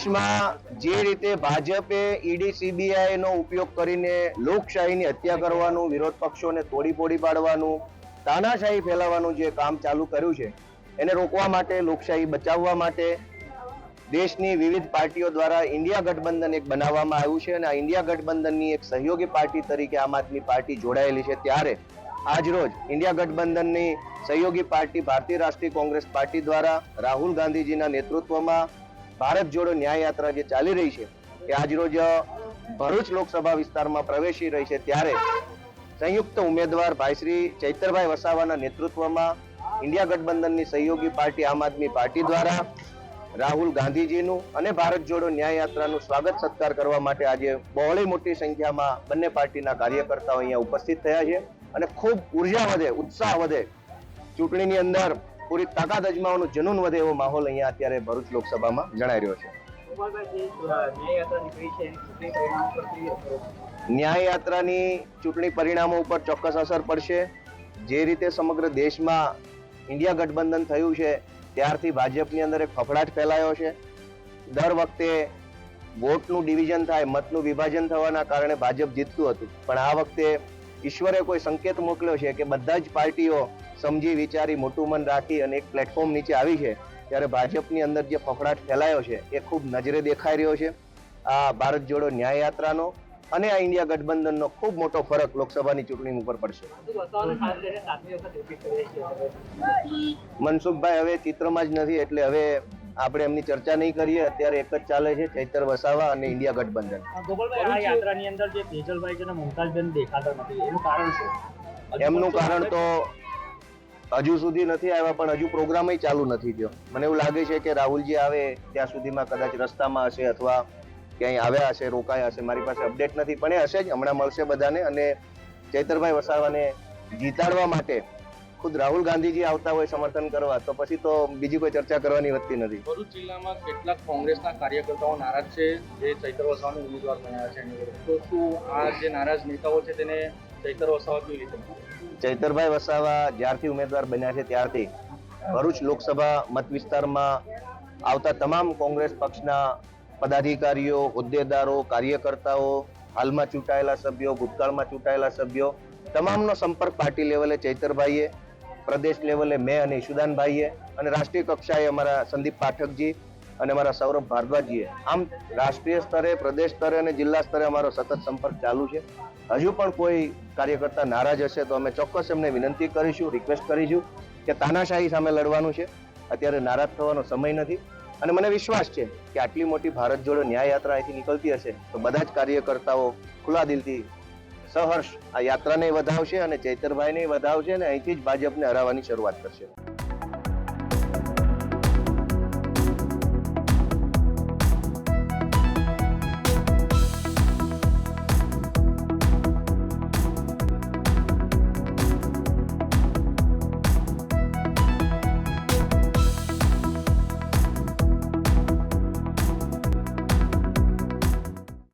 દેશમાં જે રીતે ભાજપે ઈડી સીબીઆઈ નો ઉપયોગ કરીને લોકશાહીની હત્યા કરવાનું, વિરોધ પક્ષોને તોડી ફોડી પાડવાનું, તાનાશાહી ફેલાવવાનું જે કામ ચાલુ કર્યું છે એને રોકવા માટે, લોકશાહી બચાવવા માટે દેશની વિવિધ પાર્ટીઓ દ્વારા ઇન્ડિયા ગઠબંધન એક બનાવવામાં આવ્યું છે અને આ ઇન્ડિયા ગઠબંધનની એક સહયોગી પાર્ટી તરીકે આમ આદમી પાર્ટી જોડાયેલી છે। ત્યારે આજરોજ ઇન્ડિયા ગઠબંધનની સહયોગી પાર્ટી ભારતીય રાષ્ટ્રીય કોંગ્રેસ પાર્ટી દ્વારા રાહુલ ગાંધીજીના નેતૃત્વમાં ભારત જોડો ન્યાય યાત્રા જે ચાલી રહી છે એ આજરોજ ભરૂચ લોકસભા વિસ્તારમાં પ્રવેશી રહી છે। ત્યારે સંયુક્ત ઉમેદવાર ભાઈ શ્રી ચૈતરભાઈ વસાવાના નેતૃત્વમાં ઇન્ડિયા ગઠબંધનની સહયોગી પાર્ટી આમ આદમી પાર્ટી દ્વારા રાહુલ ગાંધીજીનું અને ભારત જોડો ન્યાય યાત્રાનું સ્વાગત સત્કાર કરવા માટે આજે બહોળી મોટી સંખ્યામાં બંને પાર્ટીના કાર્યકર્તાઓ અહીંયા ઉપસ્થિત થયા છે અને ખૂબ ઉર્જા વધે, ઉત્સાહ વધે, ચૂંટણીની અંદર પૂરી તાકાત અજમાવવાનું જનૂન વધે એવો માહોલ અહીંયા અત્યારે ભરૂચ લોકસભામાં જણાઈ રહ્યો છે। ન્યાય યાત્રાની ચૂંટણી પરિણામો ઉપર ચોક્કસ અસર પડશે। જે રીતે સમગ્ર દેશમાં ઇન્ડિયા ગઠબંધન થયું છે ત્યારથી ભાજપની અંદર એક ફફડાટ ફેલાયો છે। દર વખતે વોટનું ડિવિઝન થાય, મતનું વિભાજન થવાના કારણે ભાજપ જીતતું હતું, પણ આ વખતે ઈશ્વરે કોઈ સંકેત મોકલ્યો છે કે બધા જ પાર્ટીઓ સમજી વિચારી મોટું મન રાખી અને એક પ્લેટફોર્મ નીચે આવી છે। ત્યારે ભાજપની અંદર જે ફફડાટ ફેલાયો છે એ ખૂબ નજરે દેખાઈ રહ્યો છે। આ ભારત જોડો ન્યાય યાત્રાનો અને આ ઇન્ડિયા ગઠબંધનનો ખૂબ મોટો ફરક લોકસભાની ચૂંટણી ઉપર પડશે। મનસુખભાઈ હવે ચિત્રમાં જ નથી એટલે હવે આપણે એમની ચર્ચા નહીં કરીએ। અત્યારે એક જ ચાલે છે, ચૈતર વસાવા અને ઇન્ડિયા ગઠબંધન। એમનું કારણ તો હજુ સુધી નથી આવ્યા, પણ હજુ પ્રોગ્રામ ચાલુ નથી થયો। મને એવું લાગે છે કે રાહુલજી આવે ત્યાં સુધીમાં કદાચ રસ્તામાં હશે અથવા ક્યાંય આવ્યા હશે, રોકાયા હશે, મારી પાસે અપડેટ નથી, પણ એ હશે જ, હમણાં મળશે બધાને। અને ચૈતરભાઈ વસાવાને જીતાડવા માટે ખુદ રાહુલ ગાંધીજી આવતા હોય સમર્થન કરવા, તો પછી તો બીજી કોઈ ચર્ચા કરવાની વધતી નથી। ભરૂચ જિલ્લામાં કેટલાક કોંગ્રેસના કાર્યકર્તાઓ નારાજ છે જે ચૈતર વસાવાને ઉમેદવાર બનાવ્યા છે, તો શું આ જે નારાજ નેતાઓ છે તેને ચૈતર વસાવા કેવી રીતે? ચૈતરભાઈ વસાવા જ્યારથી ઉમેદવાર બન્યા છે ત્યારથી ભરૂચ લોકસભા મત વિસ્તારમાં આવતા તમામ કોંગ્રેસ પક્ષના પદાધિકારીઓ, હોદ્દેદારો, કાર્યકર્તાઓ, હાલમાં ચૂંટાયેલા સભ્યો, ભૂતકાળમાં ચૂંટાયેલા સભ્યો, તમામનો સંપર્ક પાર્ટી લેવલે ચૈતરભાઈએ, પ્રદેશ લેવલે મેં અને ઈશુદાનભાઈએ અને રાષ્ટ્રીય કક્ષાએ અમારા સંદીપ પાઠકજી અને અમારા સૌરભ ભારદ્વાજીએ, આમ રાષ્ટ્રીય સ્તરે, પ્રદેશ સ્તરે અને જિલ્લા સ્તરે અમારો સતત સંપર્ક ચાલુ છે। હજુ પણ કોઈ કાર્યકર્તા નારાજ હશે તો અમે ચોક્કસ એમને વિનંતી કરીશું, રિક્વેસ્ટ કરીશું કે તાનાશાહી સામે લડવાનું છે, અત્યારે નારાજ થવાનો સમય નથી। અને મને વિશ્વાસ છે કે આટલી મોટી ભારત જોડો ન્યાય યાત્રા અહીંથી નીકળતી હશે તો બધા જ કાર્યકર્તાઓ ખુલ્લા દિલથી સહર્ષ આ યાત્રાને વધાવશે અને ચૈતરભાઈને વધાવશે અને અહીંથી જ ભાજપને હરાવવાની શરૂઆત કરશે।